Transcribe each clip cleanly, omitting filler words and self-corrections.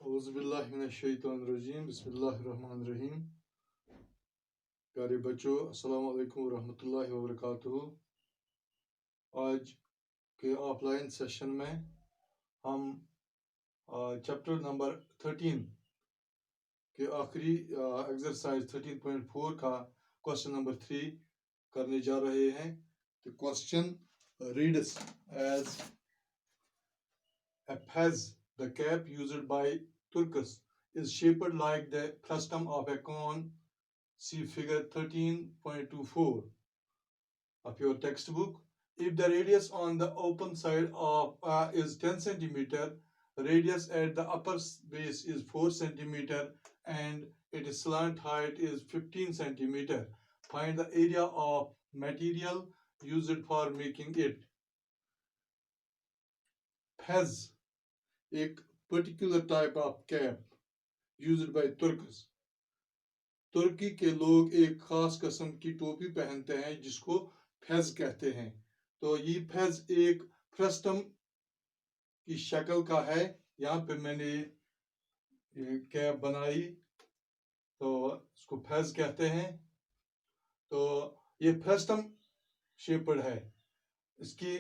औज़ुबिल्लाहिमिनश्शैतानिर्रजीम बिस्मिल्लाहिर्रहमानिर्रहीम। प्यारे बच्चों, अस्सलाम वालेकुम रहमतुल्लाहि व बरकातुहू। आज के ऑफलाइन सेशन में हम चैप्टर नंबर 13 के आखिरी एक्सरसाइज 13.4 का क्वेश्चन नंबर 3 करने जा रहे हैं। The question reads as a fez, the cap used by Turks, is shaped like the frustum of a cone. See figure 13.24 of your textbook. If the radius on the open side of is 10 centimeter, radius at the upper base is 4 centimeter, and its slant height is 15 centimeter. Find the area of material used for making it. Fez, एक particular type of cap used by Turks. तुर्की के लोग एक खास किस्म की टोपी पहनते हैं जिसको फेज कहते हैं। तो ये फेज एक फ्रस्टम की शक्ल का है। यहाँ पे मैंने ये कैप बनाई तो इसको फेज कहते हैं। तो ये फ्रस्टम शेप्ड है। इसकी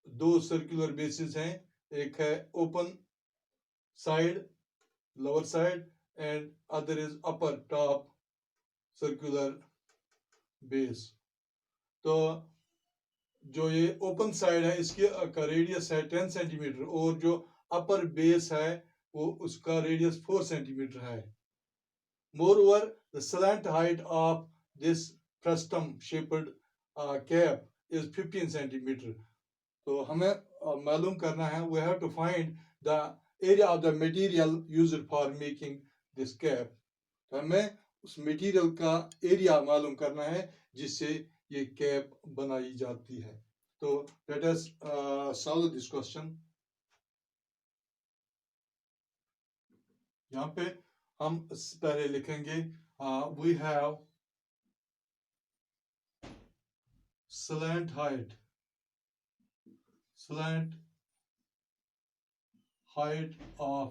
दो सर्कुलर बेसिस हैं, एक है open side lower side and other is upper top circular base. तो जो ये ओपन साइड है इसकी का रेडियस है 10 सेंटीमीटर और जो अपर बेस है वो उसका रेडियस 4 सेंटीमीटर है। Moreover, the slant height of this frustum shaped cap is 15 centimeter. तो हमें मालूम करना है, we have to find the area of the material used for making this cap. तो हमें उस मटेरियल का एरिया मालूम करना है जिससे ये कैप बनाई जाती है। तो let us solve this question. यहाँ पे हम पहले लिखेंगे we have slant height of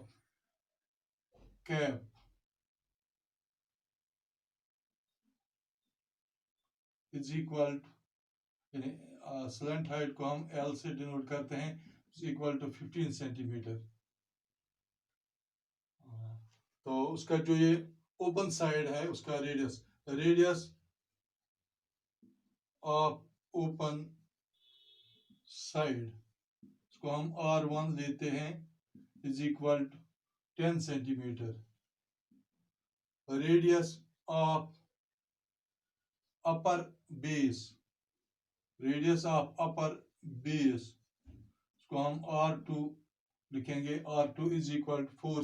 cap is equal to slant height को हम L से डिनोट करते हैं, is equal to 15 सेंटीमीटर। तो उसका जो ये ओपन साइड है उसका रेडियस ऑफ ओपन साइड इसको हम R1 लेते हैं is equal to 10 centimetre. Radius of upper base इसको हम R2 लिखेंगे। R2 is equal to 4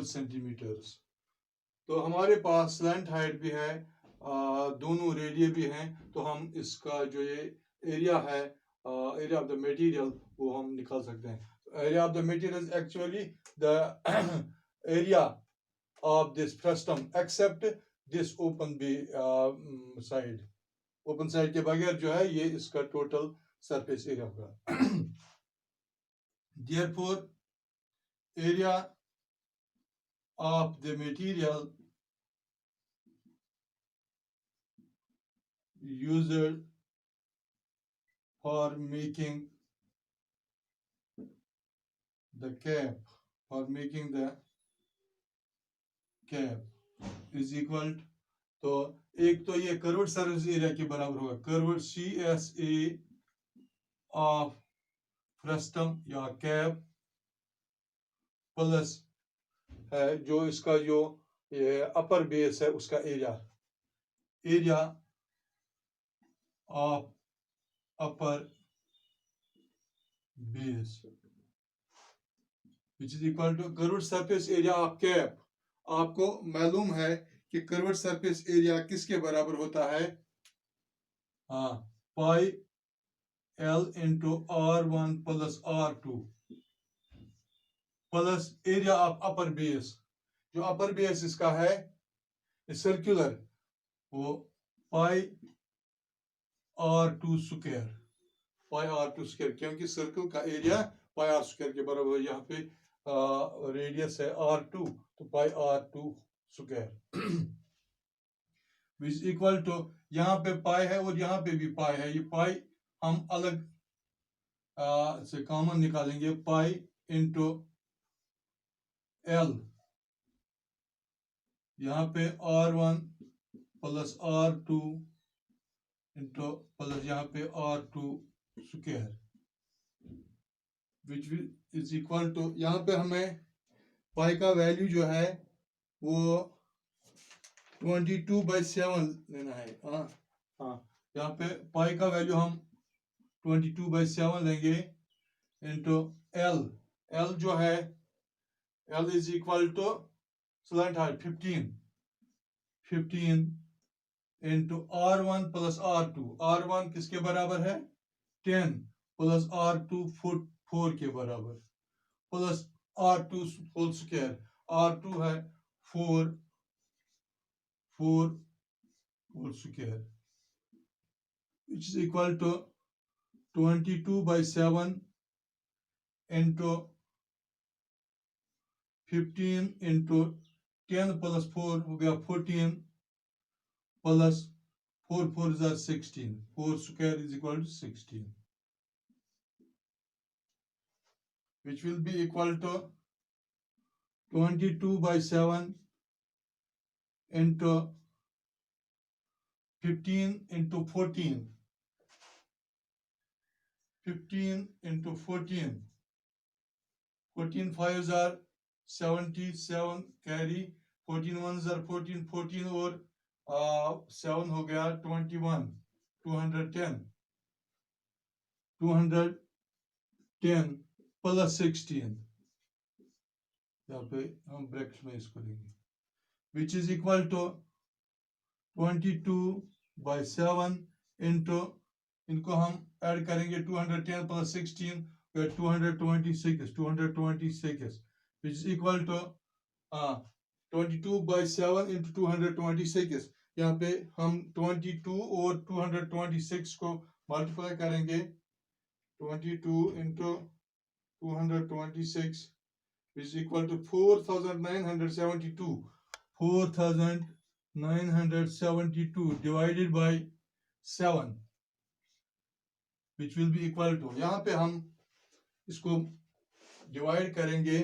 centimetres. तो हमारे पास स्लैंट हाइट भी है, दोनों रेडियस भी हैं। तो हम इसका जो ये एरिया है, एरिया ऑफ द मटेरियल, वो हम निकाल सकते हैं। Area of the material actually the area of this frustum except this open side. Open side के बगैर जो है ये इसका टोटल सरफेस एरिया होगा। Therefore, area of the material used for making the cap is equal to, तो एक तो ये कर्व्ड सरफेस एरिया के बराबर होगा, कर्व्ड CSA ऑफ फ्रस्टम या कैप प्लस है जो इसका जो ये अपर बेस है उसका area of upper base which is equal to curved surface area of cap. आपको मालूम है कि कर्व्ड सरफेस एरिया किसके बराबर होता है? Pi L into R1 plus R2 plus area of upper base. जो अपर बेस इसका है सर्कुलर, वो pi R2 square pi are two square, क्योंकि सर्कल का एरिया पाई आर स्क्वायर के बराबर है। यहाँ पे रेडियस है आर टू, तो pi are two square which equal to, यहाँ पे पाई है और यहाँ पे भी पाई है, ये पाई हम अलग से कॉमन निकालेंगे, पाई इंटू एल, यहाँ पे R1 plus R2 into plus यहाँ पे R2 square which is equal to, यहाँ पे हमें पाई का वैल्यू जो है वो 22/7 लेना है। हाँ, यहाँ पे पाई का वैल्यू हम 22/7 लेंगे इंटू एल, एल जो है L is equal to slant height 15 into R1 plus R2, R1 किसके बराबर है 10 प्लस R2 4 के बराबर, plus R2 whole square, R2 है 4 whole square which is equal to 22/7 into 15 into 10 plus 4 हो गया 14 plus 4 4 is 16, 4 square is equal to 16 which will be equal to 22/7 into 15 into 14, 15 into 14, 14 5s are 77 carry, 14 1s are 14, 14 और 7 हो गया 21, 210 plus 16, यहाँ पे हम bracket में इसको लेंगे, which is equal to 22/7 into, इनको हम ऐड करेंगे 210 plus 16 226 which is equal to 22/7 into 226, यहाँ पे हम 22 और 226 को मल्टीप्लाई करेंगे, 22 into 226 which is equal to 4,972 divided by 7 which will be equal to, यहाँ पे हम इसको डिवाइड करेंगे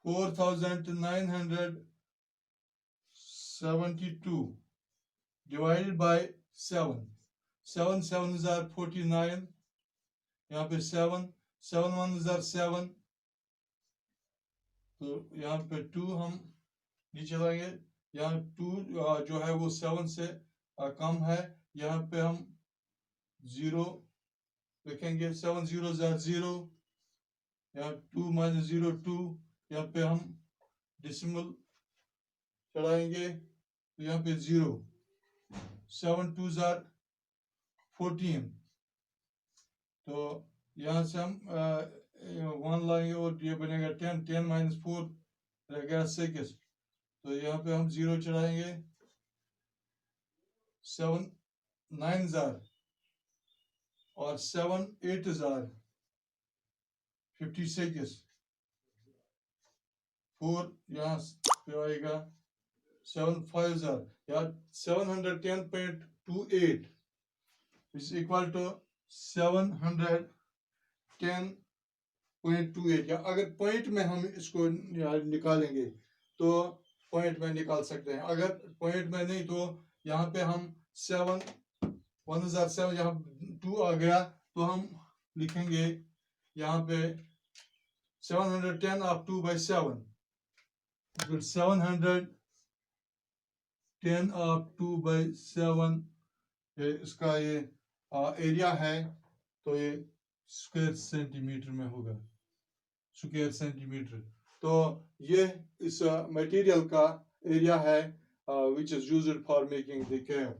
4,972 divided by 7, 7 7s are 49, यहाँ पे 7 7 1s are 7, तो यहाँ पे 2 हम नीचे लाएंगे, यहाँ 2 जो है वो 7 से कम है, यहाँ पे हम 0 लिखेंगे, 7 0s are 0, यहाँ 2 minus 0 2, यहाँ पे हम डेसिमल चढ़ाएंगे, तो यहाँ पे 0, 7 2s are 14, तो यहाँ से हम 1 लाएंगे और ये बनेगा 10, 10 minus 4 रहेगा 6, तो यहाँ पे हम 0 चढ़ाएंगे, 7 9s are और 7 8s are 56, 4 यहाँ पे आएगा, 7 5s are या 710.28 which is equal to 710.28, या अगर पॉइंट में हम इसको निकालेंगे तो पॉइंट में निकाल सकते हैं, अगर पॉइंट में नहीं तो यहाँ पे हम 7 1s are 7, यहाँ 2 आ गया तो हम लिखेंगे यहाँ पे 710 of 2/7, 710 of 2/7 इसका ये एरिया है, तो ये स्क्वायर सेंटीमीटर में होगा, स्क्वायर सेंटीमीटर, तो ये इस मटेरियल का एरिया है which is used for making the cave,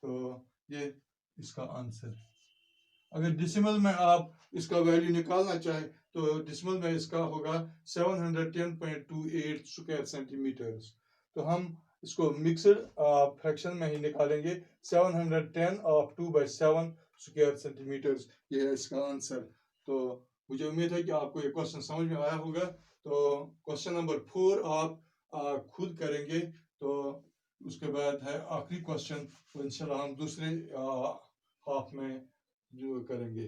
तो ये इसका आंसर। अगर डेसिमल में आप इसका वैल्यू निकालना चाहे तो डेसिमल में इसका होगा 710.28 स्क्वायर सेंटीमीटर्स, तो हम इसको मिक्सड फ्रैक्शन में ही निकालेंगे, 710 of 2/7 स्क्वायर सेंटीमीटर्स, ये है इसका आंसर। तो मुझे उम्मीद है कि आपको ये क्वेश्चन समझ में आया होगा। तो क्वेश्चन नंबर 4 आप खुद करेंगे। तो उसके बाद है आखिरी क्वेश्चन, तो इंशाल्लाह हम दूसरे हाफ में जो करेंगे।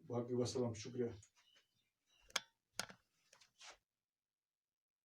बाकी वसलाम, शुक्रिया।